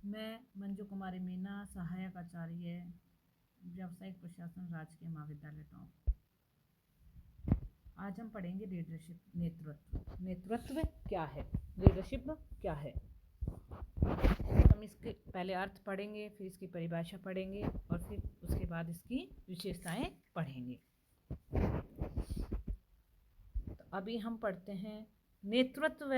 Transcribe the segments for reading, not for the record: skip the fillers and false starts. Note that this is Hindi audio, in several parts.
मैं मंजू कुमारी मीना, सहायक आचार्य, व्यावसायिक प्रशासन, राजकीय महाविद्यालय टोंक। आज हम पढ़ेंगे लीडरशिप, नेतृत्व। नेतृत्व क्या है, लीडरशिप क्या है। हम इसके पहले अर्थ पढ़ेंगे, फिर इसकी परिभाषा पढ़ेंगे और फिर उसके बाद इसकी विशेषताएं पढ़ेंगे। तो अभी हम पढ़ते हैं, नेतृत्व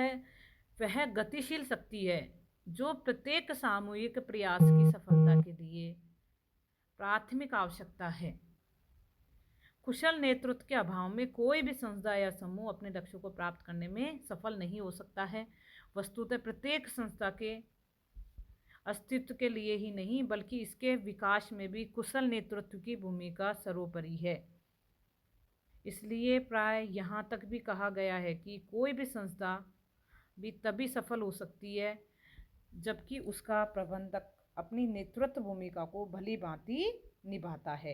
वह गतिशील शक्ति है जो प्रत्येक सामूहिक प्रयास की सफलता के लिए प्राथमिक आवश्यकता है। कुशल नेतृत्व के अभाव में कोई भी संस्था या समूह अपने लक्ष्यों को प्राप्त करने में सफल नहीं हो सकता है। वस्तुतः प्रत्येक संस्था के अस्तित्व के लिए ही नहीं बल्कि इसके विकास में भी कुशल नेतृत्व की भूमिका सर्वोपरि है। इसलिए प्राय यहाँ तक भी कहा गया है कि कोई भी संस्था भी तभी सफल हो सकती है जबकि उसका प्रबंधक अपनी नेतृत्व भूमिका को भली भांति निभाता है।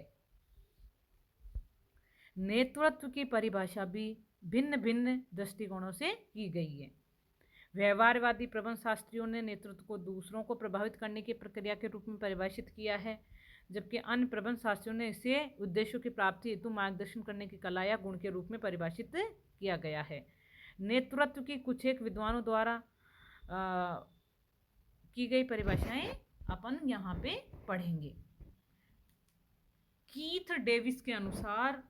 नेतृत्व की परिभाषा भी भिन्न भिन्न दृष्टिकोणों से की गई है। व्यवहारवादी प्रबंध शास्त्रियों ने नेतृत्व को दूसरों को प्रभावित करने की प्रक्रिया के रूप में परिभाषित किया है, जबकि अन्य प्रबंध शास्त्रियों ने इसे उद्देश्यों की प्राप्ति हेतु मार्गदर्शन करने की कला या गुण के रूप में परिभाषित किया गया है। नेतृत्व की कुछ एक विद्वानों द्वारा की गई परिभाषाएं अपन यहाँ पे पढ़ेंगे। कीथ डेविस के अनुसार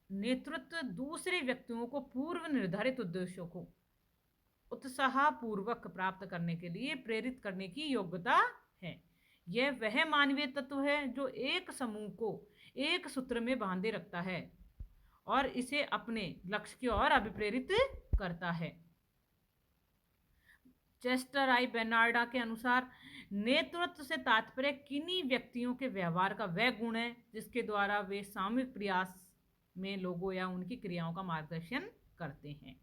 नेतृत्व दूसरे व्यक्तियों को पूर्व निर्धारित उद्देश्यों को उत्साहपूर्वक प्राप्त करने के लिए प्रेरित करने की योग्यता है। यह वह मानवीय तत्व है जो एक समूह को एक सूत्र में बांधे रखता है और इसे अपने लक्ष्य की ओर अभिप्रेरित करता है। चेस्टर आई बेनार्डा के अनुसार नेतृत्व से तात्पर्य किन्हीं व्यक्तियों के व्यवहार का वह गुण है जिसके द्वारा वे सामूहिक प्रयास में लोगों या उनकी क्रियाओं का मार्गदर्शन करते हैं।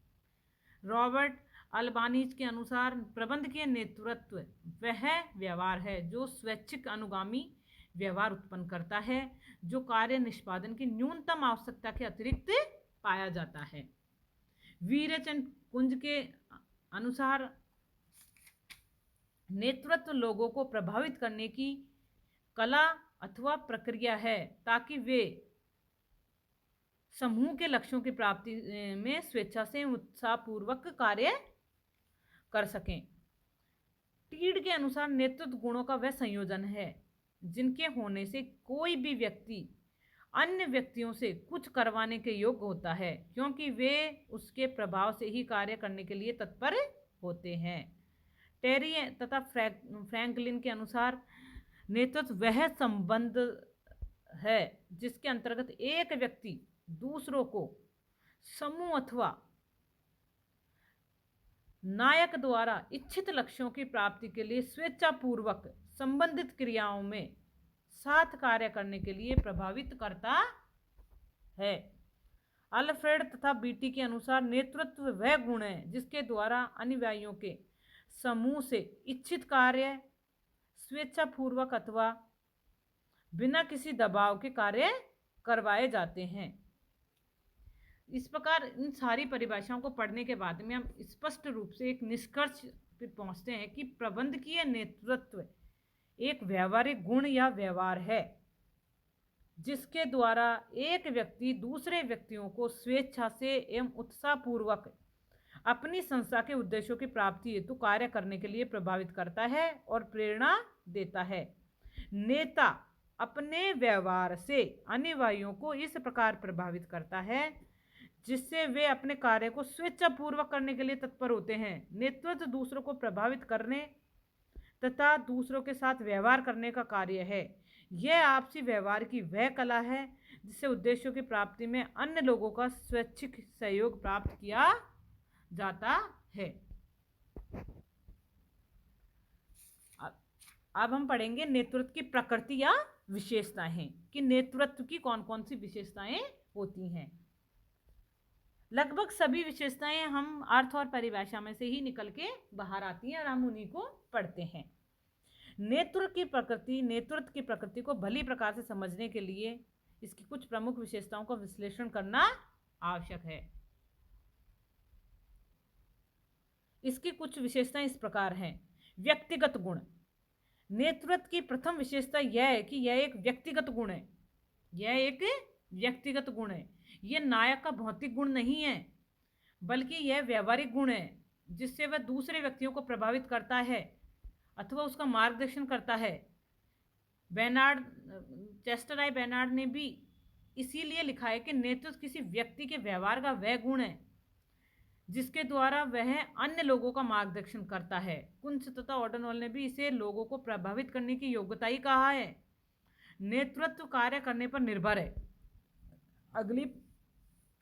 रॉबर्ट अल्बानीज के अनुसार प्रबंधकीय नेतृत्व वह व्यवहार है जो स्वैच्छिक अनुगामी व्यवहार उत्पन्न करता है जो कार्य निष्पादन की न्यूनतम आवश्यकता के अतिरिक्त पाया जाता है। वीरचंद कुंज के अनुसार नेतृत्व लोगों को प्रभावित करने की कला अथवा प्रक्रिया है ताकि वे समूह के लक्ष्यों की प्राप्ति में स्वेच्छा से उत्साहपूर्वक कार्य कर सकें। टीड के अनुसार नेतृत्व गुणों का वह संयोजन है जिनके होने से कोई भी व्यक्ति अन्य व्यक्तियों से कुछ करवाने के योग्य होता है क्योंकि वे उसके प्रभाव से ही कार्य करने के लिए तत्पर होते हैं। टेरी तथा फ्रैंकलिन के अनुसार नेतृत्व वह संबंध है जिसके अंतर्गत एक व्यक्ति दूसरों को समूह अथवा नायक द्वारा इच्छित लक्ष्यों की प्राप्ति के लिए स्वेच्छापूर्वक संबंधित क्रियाओं में साथ कार्य करने के लिए प्रभावित करता है। अल्फ्रेड तथा बीटी के अनुसार नेतृत्व वह गुण है जिसके द्वारा अनुयायियों के समूह से इच्छित कार्य स्वेच्छापूर्वक अथवा बिना किसी दबाव के कार्य करवाए जाते हैं। इस प्रकार इन सारी परिभाषाओं को पढ़ने के बाद में हम स्पष्ट रूप से एक निष्कर्ष पर पहुंचते हैं कि प्रबंधकीय नेतृत्व एक व्यावहारिक गुण या व्यवहार है जिसके द्वारा एक व्यक्ति दूसरे व्यक्तियों को स्वेच्छा से एवं उत्साहपूर्वक अपनी संस्था के उद्देश्यों की प्राप्ति हेतु कार्य करने के लिए प्रभावित करता है और प्रेरणा देता है। नेता अपने व्यवहार से अनुयायियों को इस प्रकार प्रभावित करता है जिससे वे अपने कार्य को स्वेच्छापूर्वक करने के लिए तत्पर होते हैं। नेतृत्व दूसरों को प्रभावित करने तथा दूसरों के साथ व्यवहार करने का कार्य है। यह आपसी व्यवहार की वह कला है जिससे उद्देश्यों की प्राप्ति में अन्य लोगों का स्वैच्छिक सहयोग प्राप्त किया जाता है। अब हम पढ़ेंगे नेतृत्व की प्रकृति या विशेषताएं कि नेतृत्व की कौन कौन सी विशेषताएं होती हैं। लगभग सभी विशेषताएं हम अर्थ और परिभाषा में से ही निकल के बाहर आती हैं और हम उन्हीं को पढ़ते हैं। नेतृत्व की प्रकृति को भली प्रकार से समझने के लिए इसकी कुछ प्रमुख विशेषताओं का विश्लेषण करना आवश्यक है। इसकी कुछ विशेषताएं इस प्रकार हैं। व्यक्तिगत गुण, नेतृत्व की प्रथम विशेषता यह है कि यह एक व्यक्तिगत गुण है। यह एक व्यक्तिगत गुण है। यह नायक का भौतिक गुण नहीं है, बल्कि यह व्यवहारिक गुण है जिससे वह दूसरे व्यक्तियों को प्रभावित करता है अथवा उसका मार्गदर्शन करता है। बेनार्ड चेस्टर आई बेनार्ड ने भी इसीलिए लिखा है कि नेतृत्व किसी व्यक्ति के व्यवहार का वह गुण है जिसके द्वारा वह अन्य लोगों का मार्गदर्शन करता है। कुंच तथा ऑर्डनॉल ने भी इसे लोगों को प्रभावित करने की योग्यता ही कहा है। नेतृत्व कार्य करने पर निर्भर है। अगली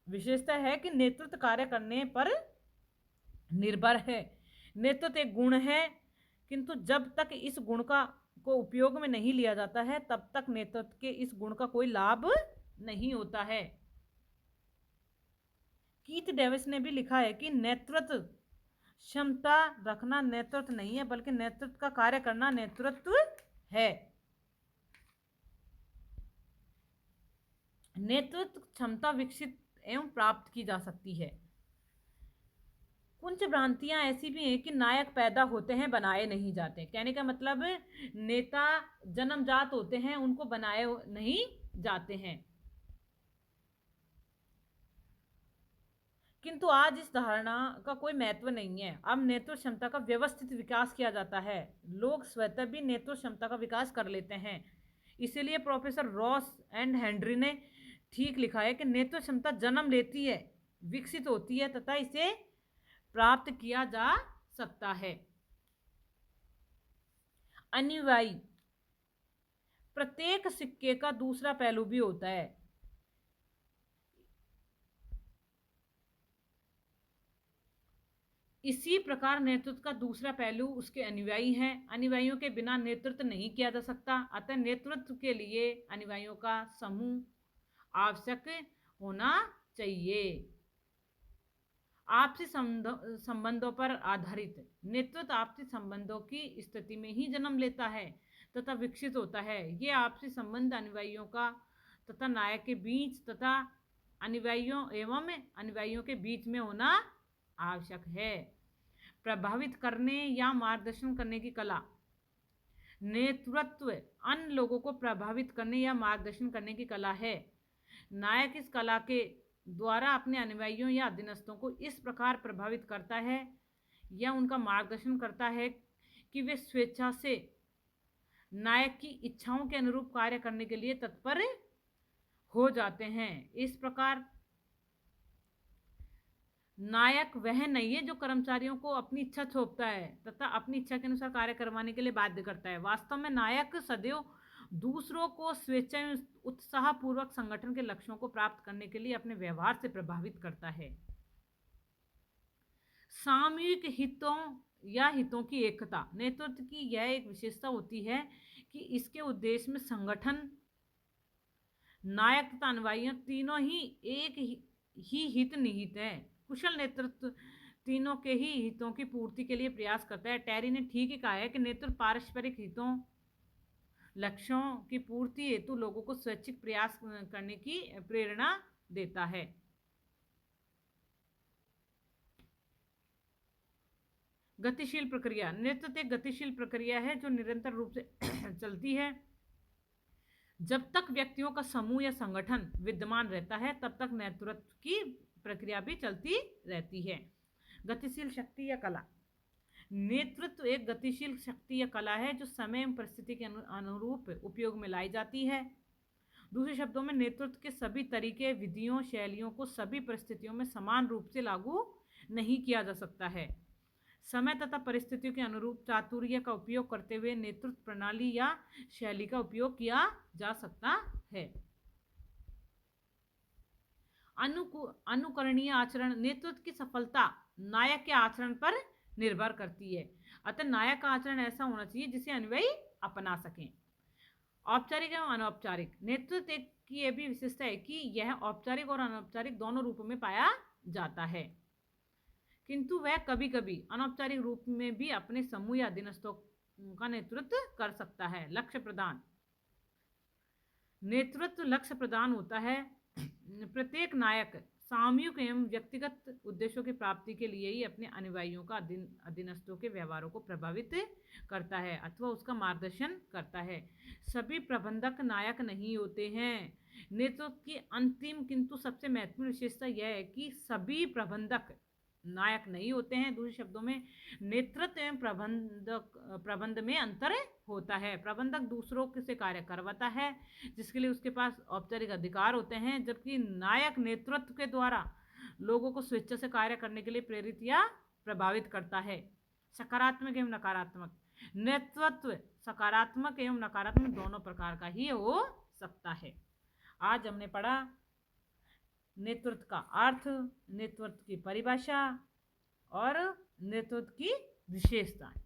विशेषता है कि नेतृत्व कार्य करने पर निर्भर है। नेतृत्व एक गुण है, किंतु जब तक इस गुण को उपयोग में नहीं लिया जाता है तब तक नेतृत्व के इस गुण का कोई लाभ नहीं होता है। कीथ डेविस ने भी लिखा है कि नेतृत्व क्षमता रखना नेतृत्व नहीं है, बल्कि नेतृत्व का कार्य करना नेतृत्व है। नेतृत्व क्षमता विकसित एवं प्राप्त की जा सकती है। कुछ भ्रांतियां ऐसी भी हैं कि नायक पैदा होते हैं, बनाए नहीं जाते। कहने का मतलब नेता जन्मजात होते हैं, उनको बनाए नहीं जाते हैं। किंतु आज इस धारणा का कोई महत्व नहीं है। अब नेतृत्व क्षमता का व्यवस्थित विकास किया जाता है। लोग स्वतः भी नेतृत्व क्षमता का विकास कर लेते हैं। इसीलिए प्रोफेसर रॉस एंड हेनरी ने ठीक लिखा है कि नेतृत्व क्षमता जन्म लेती है, विकसित होती है तथा इसे प्राप्त किया जा सकता है। अनुयायी, प्रत्येक सिक्के का दूसरा पहलू भी होता है। इसी प्रकार नेतृत्व का दूसरा पहलू उसके अनुयायी हैं। अनुयायियों के बिना नेतृत्व नहीं किया जा सकता। अतः नेतृत्व के लिए अनुयायियों का समूह आवश्यक होना चाहिए। आपसी संबंधों पर आधारित नेतृत्व आपसी संबंधों की स्थिति में ही जन्म लेता है तथा विकसित होता है। ये आपसी संबंध अनुयायियों का तथा नायक के बीच तथा अनुयायियों एवं अनुयायियों के बीच में होना आवश्यक है। प्रभावित करने या मार्गदर्शन करने की कला। नेतृत्व अन्य लोगों को प्रभावित करने या मार्गदर्शन करने की कला है। नायक इस कला के द्वारा अपने अनुयायियों या अधीनस्थों को इस प्रकार प्रभावित करता है या उनका मार्गदर्शन करता है कि वे स्वेच्छा से नायक की इच्छाओं के अनुरूप कार्य करने के लिए तत्पर हो जाते हैं। इस प्रकार नायक वह नहीं है जो कर्मचारियों को अपनी इच्छा थोपता है तथा अपनी इच्छा के अनुसार कार्य करवाने के लिए बाध्य करता है। वास्तव में नायक सदैव दूसरों को स्वेच्छा एवं उत्साहपूर्वक संगठन के लक्ष्यों को प्राप्त करने के लिए अपने व्यवहार से प्रभावित करता है। सामूहिक हितों या हितों की एकता। नेतृत्व की यह एक विशेषता होती है कि इसके उद्देश्य में संगठन, नायक तथा अनुयायी तीनों ही एक ही हित निहित है। कुशल नेतृत्व तीनों के ही हितों की पूर्ति के लिए प्रयास करता है। टेरी ने ठीक ही कहा है कि नेतृत्व पारस्परिक हितों, लक्ष्यों की पूर्ति हेतु लोगों को स्वैच्छिक प्रयास करने की प्रेरणा देता है। गतिशील प्रक्रिया। नेतृत्व एक गतिशील प्रक्रिया है जो निरंतर रूप से चलती है। जब तक व्यक्तियों का समूह या संगठन विद्यमान रहता है तब तक नेतृत्व की प्रक्रिया भी चलती रहती है। गतिशील शक्ति या कला। नेतृत्व एक गतिशील शक्ति या कला है जो समय एवं परिस्थिति के अनुरूप उपयोग में लाई जाती है। दूसरे शब्दों में नेतृत्व के सभी तरीके, विधियों, शैलियों को सभी परिस्थितियों में समान रूप से लागू नहीं किया जा सकता है। समय तथा परिस्थितियों के अनुरूप चातुर्य का उपयोग करते हुए नेतृत्व प्रणाली या शैली का उपयोग किया जा सकता है। अनुकरणीय आचरण। नेतृत्व की सफलता नायक के आचरण पर निर्भर करती है। अतः नायक का आचरण ऐसा होना चाहिए जिसे अनुयायी अपना सकें। औपचारिक एवं अनौपचारिक। नेतृत्व की यह भी विशेषता है कि यह औपचारिक और अनौपचारिक दोनों रूपों में पाया जाता है, किंतु वह कभी कभी अनौपचारिक रूप में भी अपने समूह या अधीनस्थों का नेतृत्व कर सकता है। लक्ष्य प्रदान। नेतृत्व लक्ष्य प्रदान होता है। प्रत्येक नायक सामूहिक एवं व्यक्तिगत उद्देश्यों की प्राप्ति के लिए ही अपने अनुयायियों का अधीनस्थों के व्यवहारों को प्रभावित करता है अथवा उसका मार्गदर्शन करता है। सभी प्रबंधक नायक नहीं होते हैं। नेतृत्व की अंतिम किंतु सबसे महत्वपूर्ण विशेषता यह है कि सभी प्रबंधक नायक नहीं होते हैं। दूसरे शब्दों में नेतृत्व एवं प्रबंध में अंतर होता है। प्रबंधक दूसरों से कार्य करवाता है जिसके लिए उसके पास औपचारिक अधिकार होते हैं, जबकि नायक नेतृत्व के द्वारा लोगों को स्वेच्छा से कार्य करने के लिए प्रेरित या प्रभावित करता है। सकारात्मक एवं नकारात्मक नेतृत्व सकारात्मक एवं नकारात्मक दोनों प्रकार का ही हो सकता है। आज हमने पढ़ा नेतृत्व का अर्थ, नेतृत्व की परिभाषा और नेतृत्व की विशेषताएं।